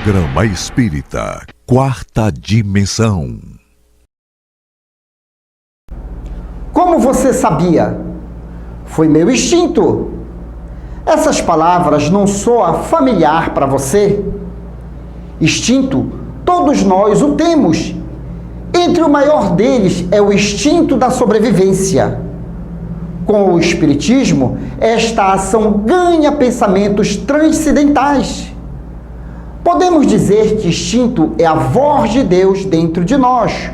Programa Espírita Quarta Dimensão. Como você sabia? Foi meu instinto. Essas palavras não soam familiar para você? Instinto, todos nós o temos. Entre o maior deles é o instinto da sobrevivência. Com o Espiritismo, esta ação ganha pensamentos transcendentais. Podemos dizer que instinto é a voz de Deus dentro de nós,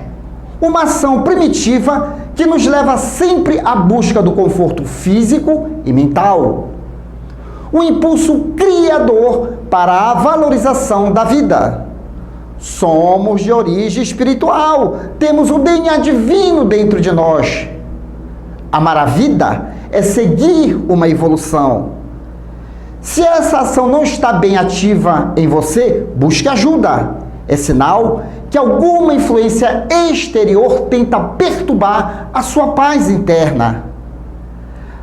uma ação primitiva que nos leva sempre à busca do conforto físico e mental. Um impulso criador para a valorização da vida. Somos de origem espiritual, temos o DNA divino dentro de nós. Amar a vida é seguir uma evolução. Se essa ação não está bem ativa em você, busque ajuda. É sinal que alguma influência exterior tenta perturbar a sua paz interna.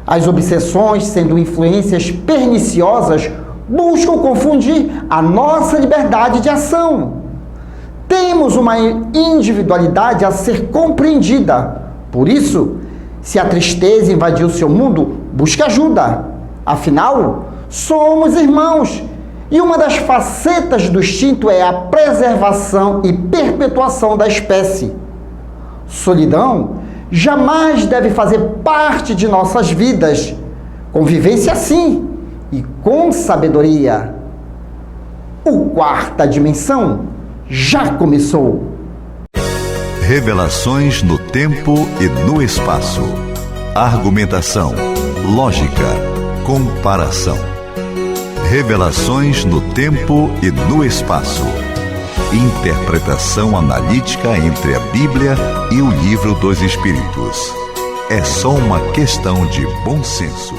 As obsessões, sendo influências perniciosas, buscam confundir a nossa liberdade de ação. Temos uma individualidade a ser compreendida. Por isso, se a tristeza invadiu seu mundo, busque ajuda. Afinal, somos irmãos. E uma das facetas do instinto é a preservação e perpetuação da espécie. Solidão jamais deve fazer parte de nossas vidas. Convivência sim, e com sabedoria. O Quarta Dimensão já começou. Revelações no tempo e no espaço. Argumentação, lógica, comparação. Revelações no tempo e no espaço. Interpretação analítica entre a Bíblia e o Livro dos Espíritos. É só uma questão de bom senso.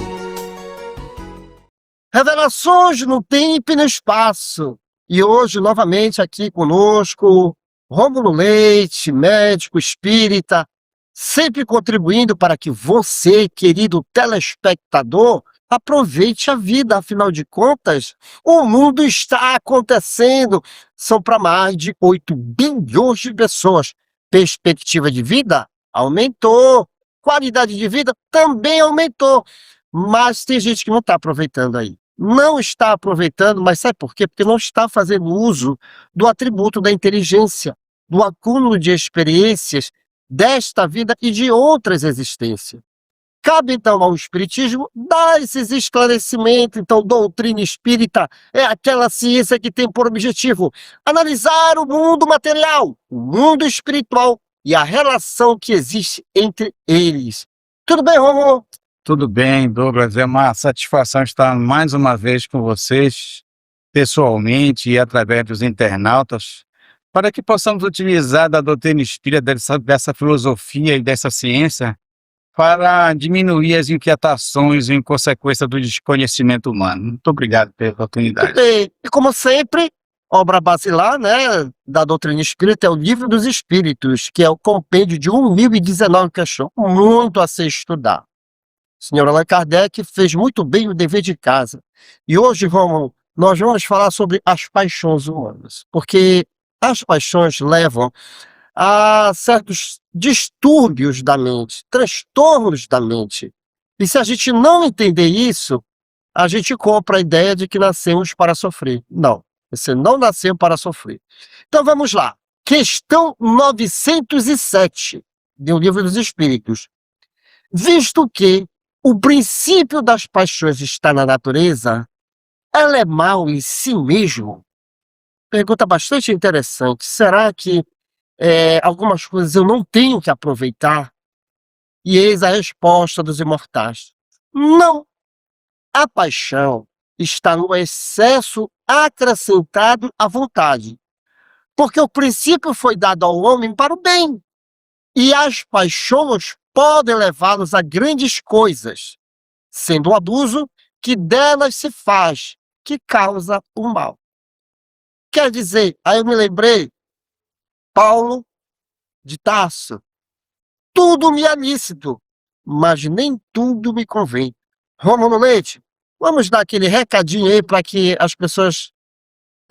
Revelações no tempo e no espaço. E hoje, novamente, aqui conosco, Rômulo Leite, médico espírita, sempre contribuindo para que você, querido telespectador, aproveite a vida. Afinal de contas, o mundo está acontecendo. São para mais de 8 bilhões de pessoas. Perspectiva de vida aumentou. Qualidade de vida também aumentou. Mas tem gente que não está aproveitando aí. Não está aproveitando, mas sabe por quê? Porque não está fazendo uso do atributo da inteligência, do acúmulo de experiências desta vida e de outras existências. Cabe, então, ao Espiritismo dar esses esclarecimentos. Então, doutrina espírita é aquela ciência que tem por objetivo analisar o mundo material, o mundo espiritual e a relação que existe entre eles. Tudo bem, Rômulo? Tudo bem, Douglas. É uma satisfação estar mais uma vez com vocês, pessoalmente e através dos internautas, para que possamos utilizar da doutrina espírita, dessa filosofia e dessa ciência, para diminuir as inquietações em consequência do desconhecimento humano. Muito obrigado pela oportunidade. E como sempre, obra basilar, né, da doutrina espírita é o Livro dos Espíritos, que é o compêndio de 1019 questões, muito a ser estudado. O senhor Allan Kardec fez muito bem o dever de casa. E hoje, nós vamos falar sobre as paixões humanas, porque as paixões levam a certos distúrbios da mente, transtornos da mente. E se a gente não entender isso, a gente compra a ideia de que nascemos para sofrer. Não, você não nasceu para sofrer. Então vamos lá. Questão 907 do Livro dos Espíritos. Visto que o princípio das paixões está na natureza, ela é mal em si mesmo? Pergunta bastante interessante. Será que algumas coisas eu não tenho que aproveitar? E eis a resposta dos imortais. Não. A paixão está no excesso acrescentado à vontade. Porque o princípio foi dado ao homem para o bem. E as paixões podem levá-los a grandes coisas, sendo o abuso que delas se faz, que causa o mal. Quer dizer, aí eu me lembrei, Paulo de Tarso, tudo me é lícito, mas nem tudo me convém. Rômulo Leite, vamos dar aquele recadinho aí para que as pessoas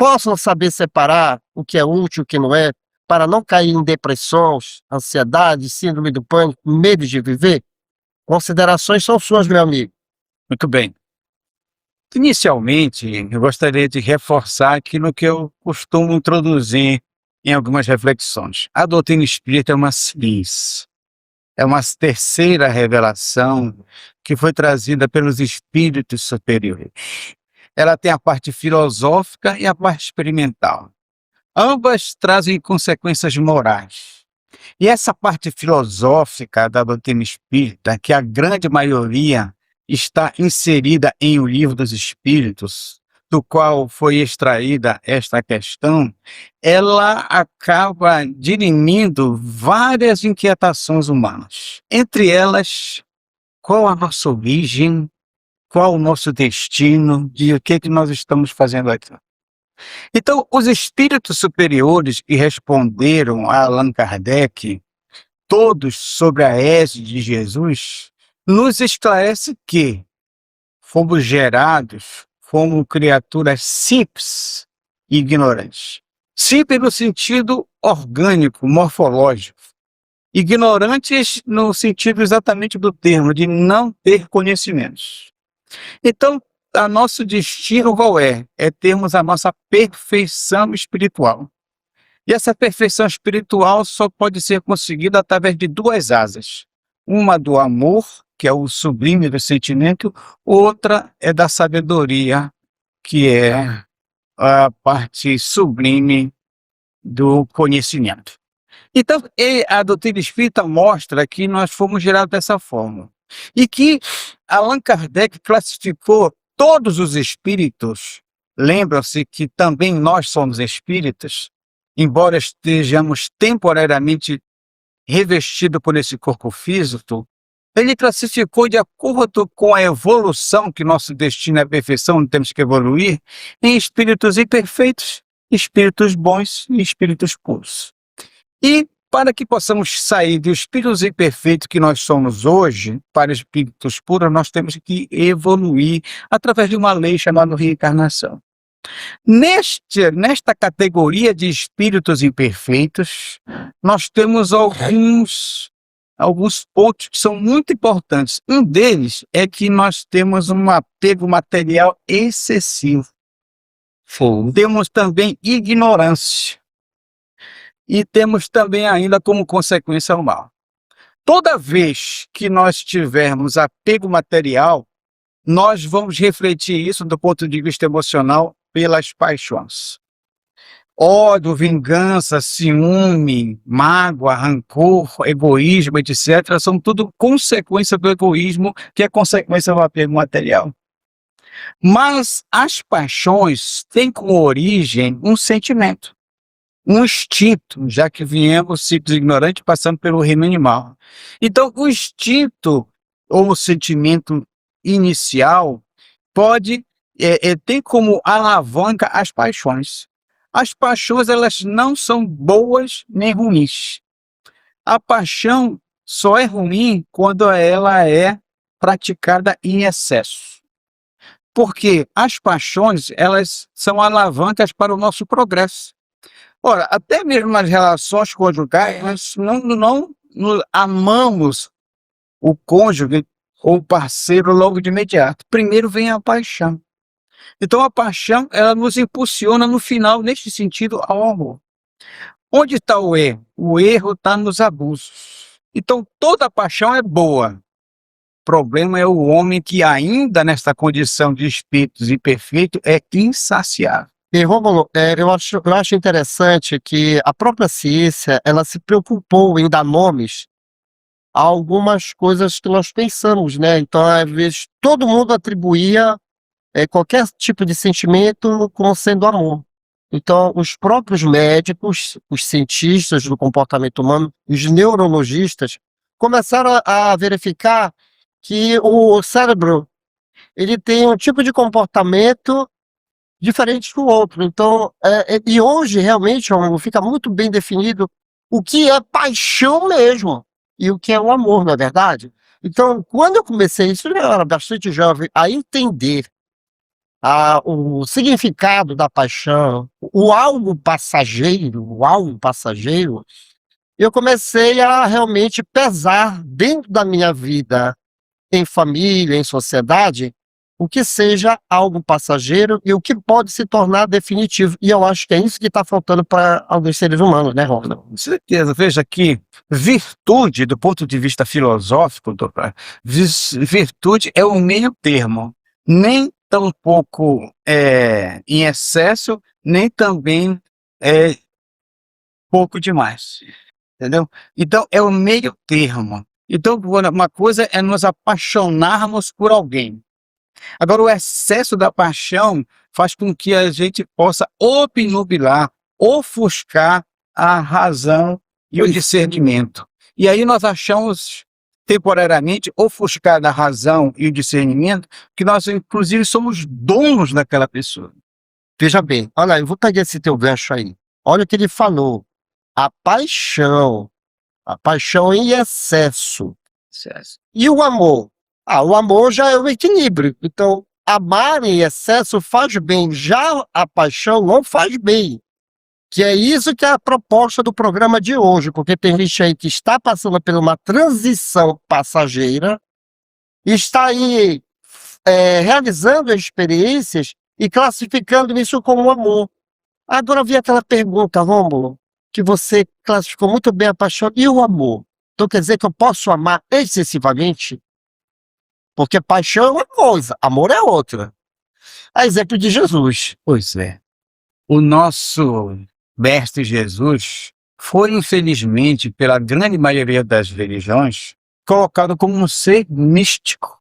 possam saber separar o que é útil e o que não é, para não cair em depressões, ansiedade, síndrome do pânico, medo de viver? Considerações são suas, meu amigo. Muito bem. Inicialmente, eu gostaria de reforçar aquilo que eu costumo introduzir em algumas reflexões. A doutrina espírita é uma ciência, é uma terceira revelação que foi trazida pelos espíritos superiores. Ela tem a parte filosófica e a parte experimental. Ambas trazem consequências morais. E essa parte filosófica da doutrina espírita, que a grande maioria está inserida em O Livro dos Espíritos, do qual foi extraída esta questão, ela acaba dirimindo várias inquietações humanas. Entre elas, qual a nossa origem, qual o nosso destino e o que nós estamos fazendo aqui. Então, os espíritos superiores que responderam a Allan Kardec, todos sobre a égide de Jesus, nos esclarece que fomos gerados como criaturas simples e ignorantes. Simples no sentido orgânico, morfológico. Ignorantes no sentido exatamente do termo, de não ter conhecimentos. Então, o nosso destino qual é? É termos a nossa perfeição espiritual. E essa perfeição espiritual só pode ser conseguida através de duas asas. Uma do amor, que é o sublime do sentimento, outra é da sabedoria, que é a parte sublime do conhecimento. Então, a doutrina espírita mostra que nós fomos gerados dessa forma. E que Allan Kardec classificou todos os espíritos, lembram-se que também nós somos espíritos, embora estejamos temporariamente revestidos por esse corpo físico, ele classificou de acordo com a evolução, que nosso destino é a perfeição, temos que evoluir, em espíritos imperfeitos, espíritos bons e espíritos puros. E para que possamos sair dos espíritos imperfeitos que nós somos hoje, para espíritos puros, nós temos que evoluir através de uma lei chamada reencarnação. Nesta categoria de espíritos imperfeitos, nós temos alguns pontos que são muito importantes. Um deles é que nós temos um apego material excessivo. Temos também ignorância. E temos também ainda como consequência o mal. Toda vez que nós tivermos apego material, nós vamos refletir isso do ponto de vista emocional pelas paixões. Ódio, vingança, ciúme, mágoa, rancor, egoísmo, etc. são tudo consequência do egoísmo, que é consequência do apego material. Mas as paixões têm como origem um sentimento. Um instinto, já que viemos simples e ignorantes passando pelo reino animal. Então, o instinto ou o sentimento inicial pode ter como alavanca as paixões. As paixões, elas não são boas nem ruins. A paixão só é ruim quando ela é praticada em excesso. Porque as paixões, elas são alavancas para o nosso progresso. Ora, até mesmo nas relações conjugais, nós não amamos o cônjuge ou o parceiro logo de imediato. Primeiro vem a paixão. Então, a paixão, ela nos impulsiona no final, neste sentido, ao amor. Onde está o erro? O erro está nos abusos. Então, toda paixão é boa. O problema é o homem que ainda nesta condição de espíritos imperfeito é insaciável. E, Rômulo, eu acho interessante que a própria ciência, ela se preocupou em dar nomes a algumas coisas que nós pensamos, né? Então, às vezes, todo mundo atribuía qualquer tipo de sentimento como sendo amor. Então, os próprios médicos, os cientistas do comportamento humano, os neurologistas, começaram a verificar que o cérebro, ele tem um tipo de comportamento diferente do outro. Então, e hoje, realmente, fica muito bem definido o que é paixão mesmo e o que é o amor, não é verdade? Então, quando eu comecei, isso eu era bastante jovem, a entender o significado da paixão, o algo passageiro, eu comecei a realmente pesar dentro da minha vida, em família, em sociedade, o que seja algo passageiro e o que pode se tornar definitivo. E eu acho que é isso que está faltando para alguns seres humanos, né, Ronald? Com certeza. Veja que virtude, do ponto de vista filosófico, doutor, virtude é o meio termo. Nem tampouco em excesso, nem também é pouco demais. Entendeu? Então, é o meio termo. Então, uma coisa é nos apaixonarmos por alguém. Agora, o excesso da paixão faz com que a gente possa obnubilar, ofuscar a razão e o discernimento. E aí nós achamos, temporariamente, ofuscada a razão e o discernimento, que nós, inclusive, somos donos daquela pessoa. Veja bem, olha, eu vou pegar esse teu gancho aí. Olha o que ele falou. A paixão em excesso. E o amor? O amor já é o equilíbrio. Então, amar em excesso faz bem, já a paixão não faz bem. Que é isso que é a proposta do programa de hoje, porque tem gente aí que está passando por uma transição passageira, está aí realizando experiências e classificando isso como amor. Agora vem aquela pergunta, Rômulo, que você classificou muito bem a paixão e o amor. Então quer dizer que eu posso amar excessivamente? Porque paixão é uma coisa, amor é outra. A exemplo de Jesus. Pois é. O nosso mestre Jesus foi, infelizmente, pela grande maioria das religiões, colocado como um ser místico.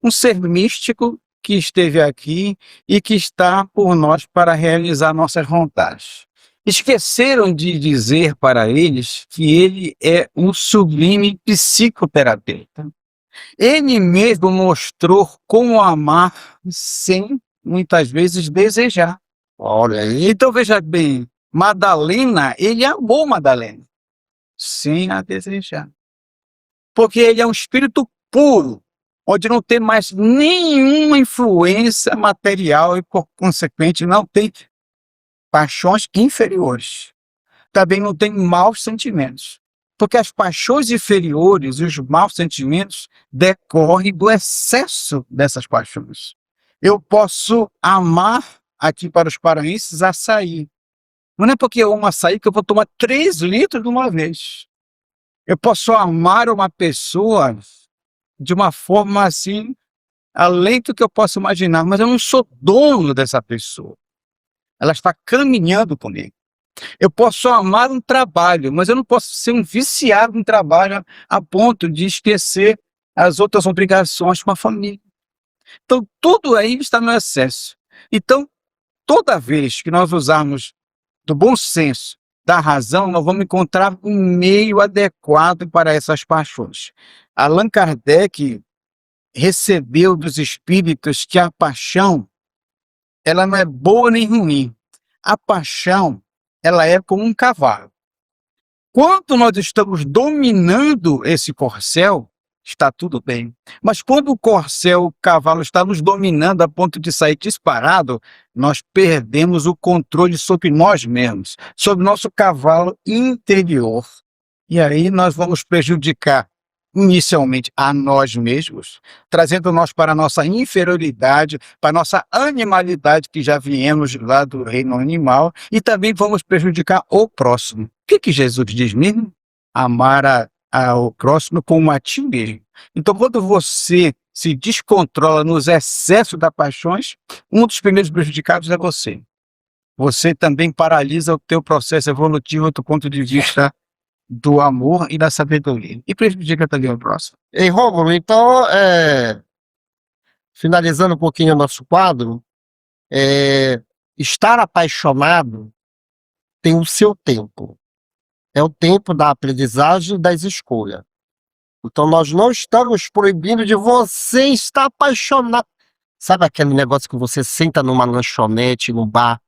Um ser místico que esteve aqui e que está por nós para realizar nossas vontades. Esqueceram de dizer para eles que ele é um sublime psicoterapeuta. Ele mesmo mostrou como amar sem, muitas vezes, desejar. Olha aí. Então, veja bem, Madalena, ele amou Madalena, sem a desejar. Porque ele é um espírito puro, onde não tem mais nenhuma influência material e, por consequente, não tem paixões inferiores. Também não tem maus sentimentos. Porque as paixões inferiores e os maus sentimentos decorrem do excesso dessas paixões. Eu posso amar, aqui para os paraenses, açaí. Não é porque eu amo açaí que eu vou tomar 3 litros de uma vez. Eu posso amar uma pessoa de uma forma assim, além do que eu posso imaginar, mas eu não sou dono dessa pessoa. Ela está caminhando comigo. Eu posso amar um trabalho, mas eu não posso ser um viciado em trabalho a ponto de esquecer as outras obrigações com a família. Então, tudo aí está no excesso. Então, toda vez que nós usarmos do bom senso, da razão, nós vamos encontrar um meio adequado para essas paixões. Allan Kardec recebeu dos espíritos que a paixão, ela não é boa nem ruim. A paixão, ela é como um cavalo. Quando nós estamos dominando esse corcel, está tudo bem. Mas quando o corcel, o cavalo, está nos dominando a ponto de sair disparado, nós perdemos o controle sobre nós mesmos, sobre nosso cavalo interior. E aí nós vamos prejudicar inicialmente a nós mesmos, trazendo nós para a nossa inferioridade, para a nossa animalidade que já viemos lá do reino animal, e também vamos prejudicar o próximo. O que Jesus diz mesmo? Amar ao próximo como a ti mesmo. Então, quando você se descontrola nos excessos das paixões, um dos primeiros prejudicados é você. Você também paralisa o teu processo evolutivo do ponto de vista do amor e da sabedoria. E prejudica também o próximo. Ei, Rômulo, então, finalizando um pouquinho o nosso quadro, estar apaixonado tem o seu tempo. É o tempo da aprendizagem e das escolhas. Então, nós não estamos proibindo de você estar apaixonado. Sabe aquele negócio que você senta numa lanchonete, num bar,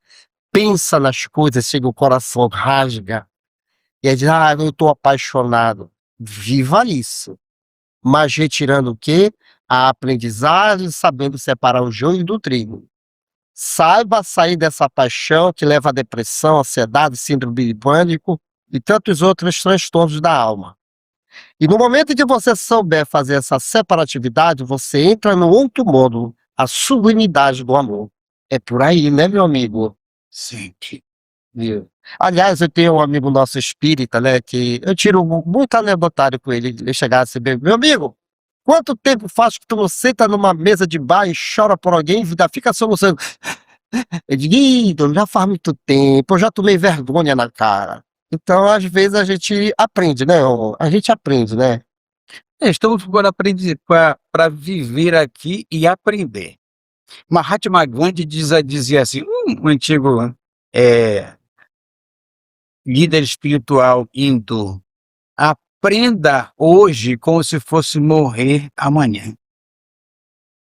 pensa nas coisas, chega o coração, rasga, e aí diz, eu estou apaixonado. Viva isso. mas retirando o quê? A aprendizagem, sabendo separar o joio do trigo. Saiba sair dessa paixão que leva à depressão, ansiedade, síndrome de pânico e tantos outros transtornos da alma. E no momento em que você souber fazer essa separatividade, você entra no outro módulo, a sublimidade do amor. É por aí, né, meu amigo? Sempre. Viu? Aliás, eu tenho um amigo nosso espírita, né, que eu tiro muito anedotário com ele. Ele chegava assim, meu amigo, quanto tempo faz que tu não senta numa mesa de bar e chora por alguém e ainda fica soluçando? Eu digo, "Ih, Dona, já faz muito tempo, eu já tomei vergonha na cara." Então, às vezes, a gente aprende, né? A gente aprende, né? Estamos agora para viver aqui e aprender. Mahatma Gandhi dizia assim, um antigo líder espiritual hindu, aprenda hoje como se fosse morrer amanhã.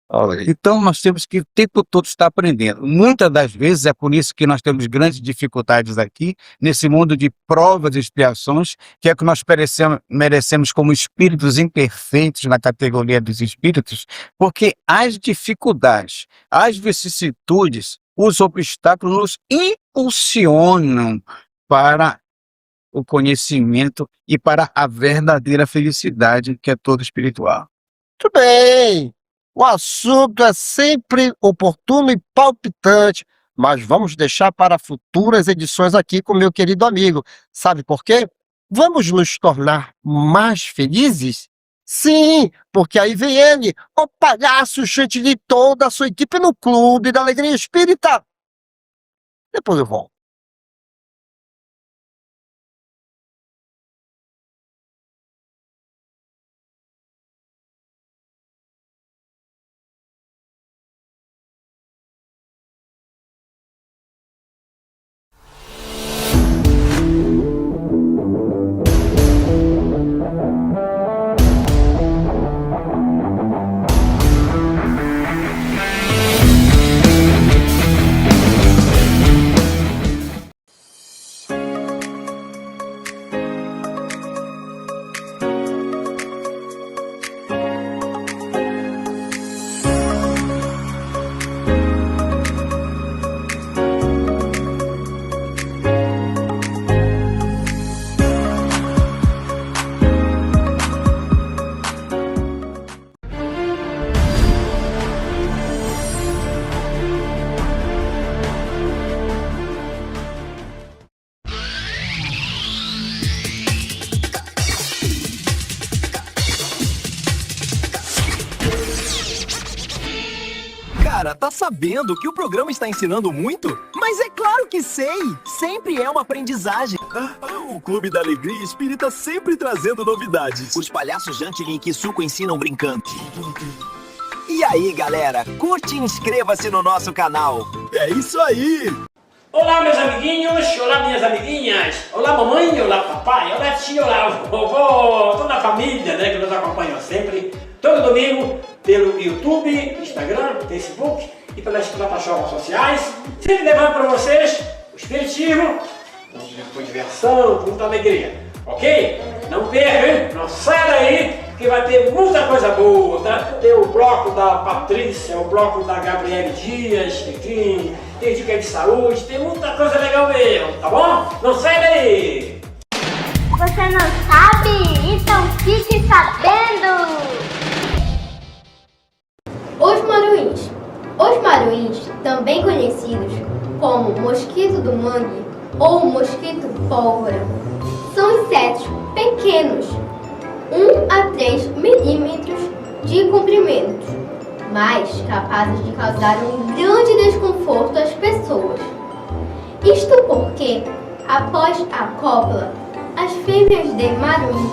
Olha aí. Então nós temos que o tempo todo estar aprendendo. Muitas das vezes é por isso que nós temos grandes dificuldades aqui, nesse mundo de provas e expiações, que é que nós merecemos como espíritos imperfeitos na categoria dos espíritos, porque as dificuldades, as vicissitudes, os obstáculos nos impulsionam para o conhecimento e para a verdadeira felicidade que é toda espiritual. Muito bem. O assunto é sempre oportuno e palpitante, mas vamos deixar para futuras edições aqui com meu querido amigo. Sabe por quê? Vamos nos tornar mais felizes? Sim, porque aí vem ele, o palhaço chantilly, toda a sua equipe no Clube da Alegria Espírita. Depois eu volto. Cara, tá sabendo que o programa está ensinando muito? Mas é claro que sei! Sempre é uma aprendizagem. O Clube da Alegria Espírita sempre trazendo novidades. Os palhaços Jantlin e Kisuko ensinam brincando. E aí, galera, curte e inscreva-se no nosso canal. É isso aí! Olá, meus amiguinhos, olá, minhas amiguinhas, olá, mamãe, olá, papai, olá, tia, olá, vovô, toda a família, né, que nos acompanha sempre, todo domingo, pelo YouTube, Instagram, Facebook e pelas plataformas sociais, sempre levando para vocês o espiritismo, com diversão, com muita alegria, ok? Não perca, hein? Não saia daí, que vai ter muita coisa boa, tá? Tem o bloco da Patrícia, o bloco da Gabriele Dias, enfim, tem dica de saúde, tem muita coisa legal mesmo, tá bom? Não sai daí! Você não sabe? Então fique sabendo! Os maruins. Os maruins, também conhecidos como mosquito do mangue ou mosquito pólvora, são insetos pequenos, 1 a 3 milímetros de comprimento, mas capazes de causar um grande desconforto às pessoas. Isto porque, após a cópula, as fêmeas de maruim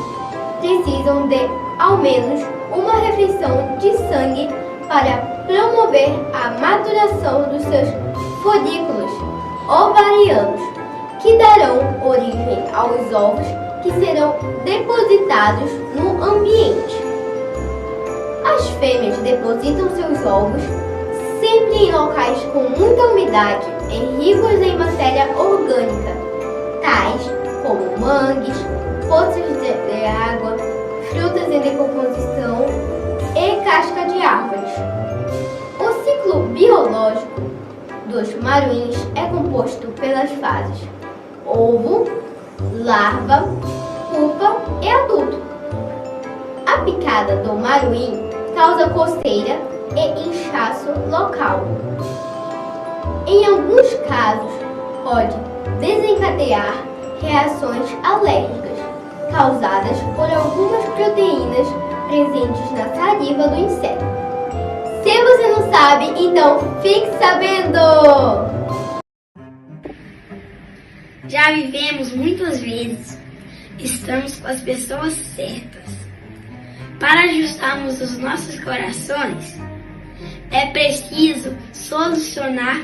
precisam de, ao menos, uma refeição de sangue para promover a maturação dos seus folículos ovarianos, que darão origem aos ovos que serão depositados no ambiente. As fêmeas depositam seus ovos sempre em locais com muita umidade e ricos em matéria orgânica, tais como mangues, poços de água, frutas em decomposição dos maruins é composto pelas fases ovo, larva, pupa e adulto. A picada do maruim causa coceira e inchaço local. Em alguns casos, pode desencadear reações alérgicas causadas por algumas proteínas presentes na saliva do inseto. Se você não sabe, então fique sabendo! Já vivemos muitas vezes, estamos com as pessoas certas. Para ajustarmos os nossos corações, é preciso solucionar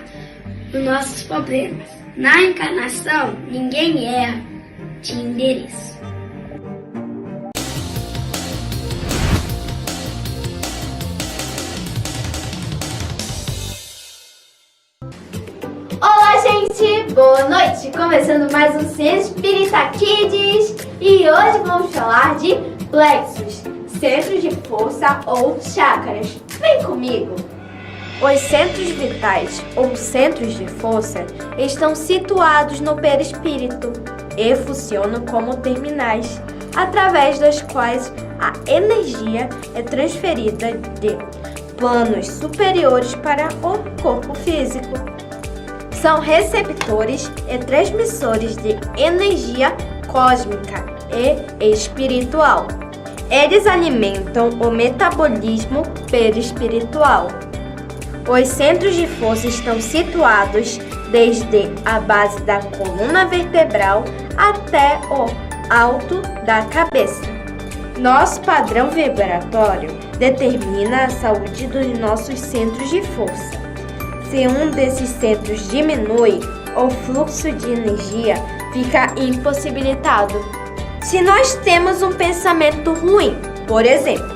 os nossos problemas. Na encarnação, ninguém erra de endereço. Olá, gente! Boa noite! Começando mais um Centro Espírita Kids e hoje vamos falar de plexos, centros de força ou chakras. Vem comigo! Os centros vitais ou centros de força estão situados no perispírito e funcionam como terminais, através das quais a energia é transferida de planos superiores para o corpo físico. São receptores e transmissores de energia cósmica e espiritual. Eles alimentam o metabolismo perispiritual. Os centros de força estão situados desde a base da coluna vertebral até o alto da cabeça. Nosso padrão vibratório determina a saúde dos nossos centros de força. Se um desses centros diminui, o fluxo de energia fica impossibilitado. Se nós temos um pensamento ruim, por exemplo,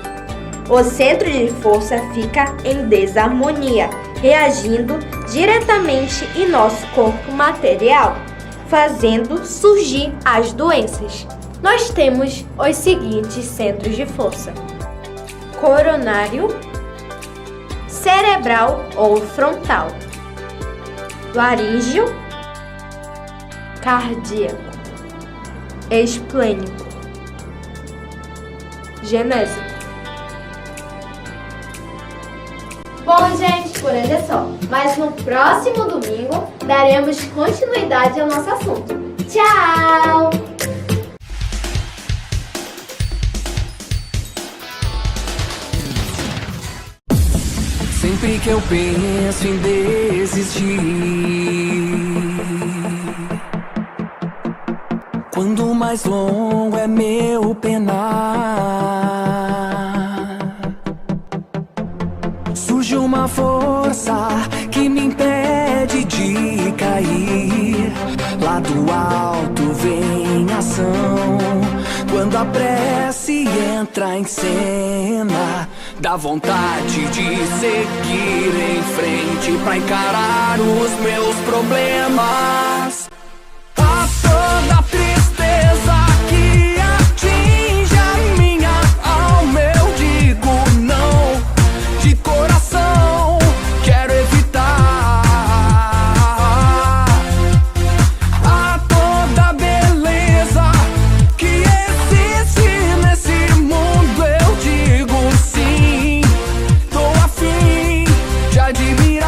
o centro de força fica em desarmonia, reagindo diretamente em nosso corpo material, fazendo surgir as doenças. Nós temos os seguintes centros de força: coronário, cerebral ou frontal, laríngeo, cardíaco, esplênico, genésico. Bom, gente, por hoje é só. Mas no próximo domingo daremos continuidade ao nosso assunto. Tchau! Sempre que eu penso em desistir, quando mais longo é meu penar, surge uma força que me impede de cair. Lá do alto vem ação, quando a prece entra em cena, dá vontade de seguir em frente pra encarar os meus problemas. A toda tristeza que atinge a minha alma, eu digo não, de coração quero evitar. A toda beleza que existe nesse mundo, eu digo sim, tô a fim de admirar.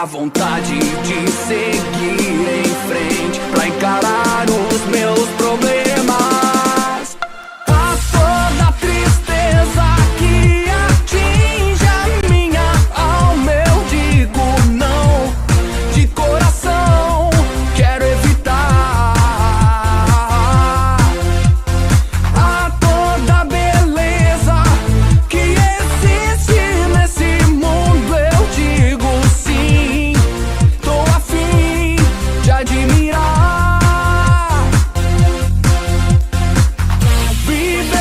a vontade de seguir em frente pra encarar os meus problemas. A toda tristeza que atinge a minha alma, eu digo não, de coração, quero evitar. A toda beleza que existe nesse mundo, eu digo sim, tô afim de admirar. Viver é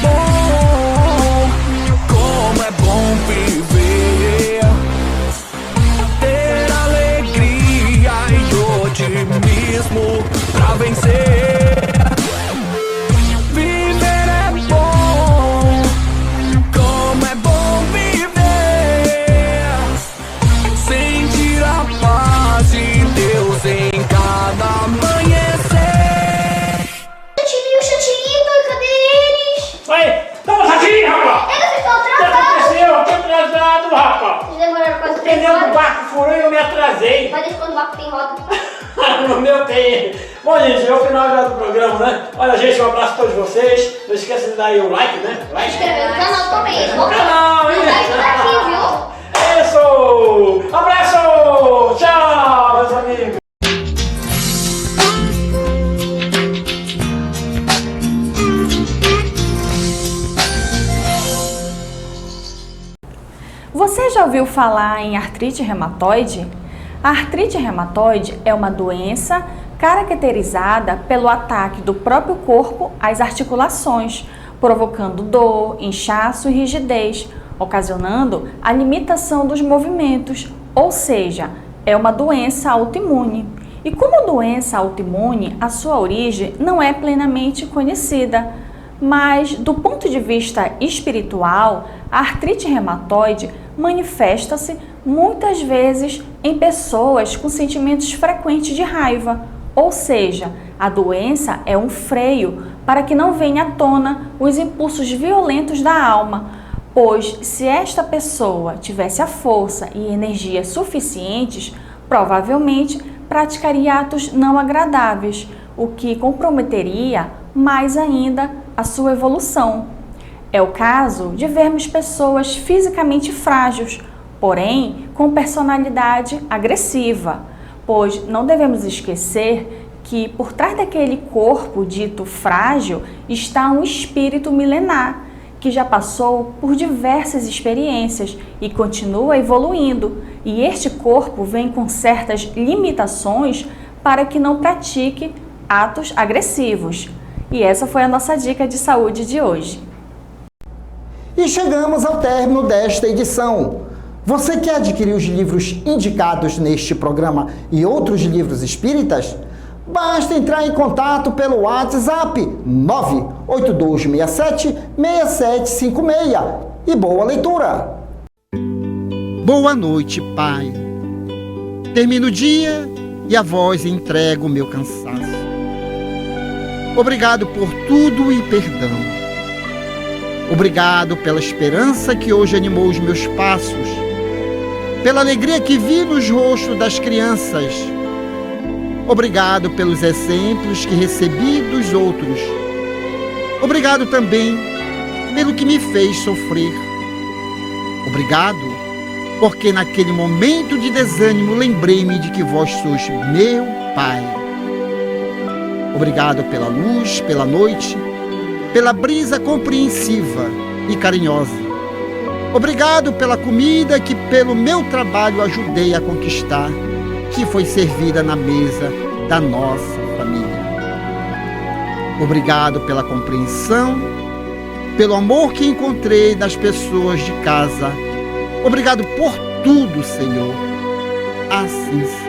bom, como é bom viver, ter alegria e otimismo pra vencer. Viver é bom, como é bom viver, sentir a paz de Deus em cada amanhecer. Chantilinho, cadê eles? Oi, estamos aqui, rapaz! Eles estão O que atrasados! aconteceu? Eu tô atrasado, rapaz! Eles demoraram quase O 3 pneu do horas. barco furou e eu me atrasei. Mas desde quando o barco tem roda? No meu tem. Bom, gente, é o final já do programa, né? Olha, gente, um abraço a todos vocês. Não esqueça de dar aí o like, né? Like. Se inscrever no canal também. Eles No vão canal, hein? tá aqui, viu? Isso! Abraço! Tchau, meus amigos! Você já ouviu falar em artrite reumatoide? A artrite reumatoide é uma doença caracterizada pelo ataque do próprio corpo às articulações, provocando dor, inchaço e rigidez, ocasionando a limitação dos movimentos, ou seja, é uma doença autoimune. E como doença autoimune, a sua origem não é plenamente conhecida, mas do ponto de vista espiritual, a artrite reumatoide manifesta-se muitas vezes em pessoas com sentimentos frequentes de raiva, ou seja, a doença é um freio para que não venha à tona os impulsos violentos da alma, pois se esta pessoa tivesse a força e energia suficientes, provavelmente praticaria atos não agradáveis, o que comprometeria mais ainda a sua evolução. É o caso de vermos pessoas fisicamente frágeis, porém com personalidade agressiva, pois não devemos esquecer que por trás daquele corpo dito frágil está um espírito milenar, que já passou por diversas experiências e continua evoluindo, e este corpo vem com certas limitações para que não pratique atos agressivos. E essa foi a nossa dica de saúde de hoje. E chegamos ao término desta edição. Você quer adquirir os livros indicados neste programa e outros livros espíritas? Basta entrar em contato pelo WhatsApp 98267-6756 e boa leitura! Boa noite, Pai. Termino o dia e a voz entrega o meu cansaço. Obrigado por tudo e perdão. Obrigado pela esperança que hoje animou os meus passos, pela alegria que vi nos rostos das crianças. Obrigado pelos exemplos que recebi dos outros. Obrigado também pelo que me fez sofrer. Obrigado, porque naquele momento de desânimo lembrei-me de que vós sois meu Pai. Obrigado pela luz, pela noite, pela brisa compreensiva e carinhosa. Obrigado pela comida que pelo meu trabalho ajudei a conquistar, que foi servida na mesa da nossa família. Obrigado pela compreensão, pelo amor que encontrei nas pessoas de casa. Obrigado por tudo, Senhor. Assim seja.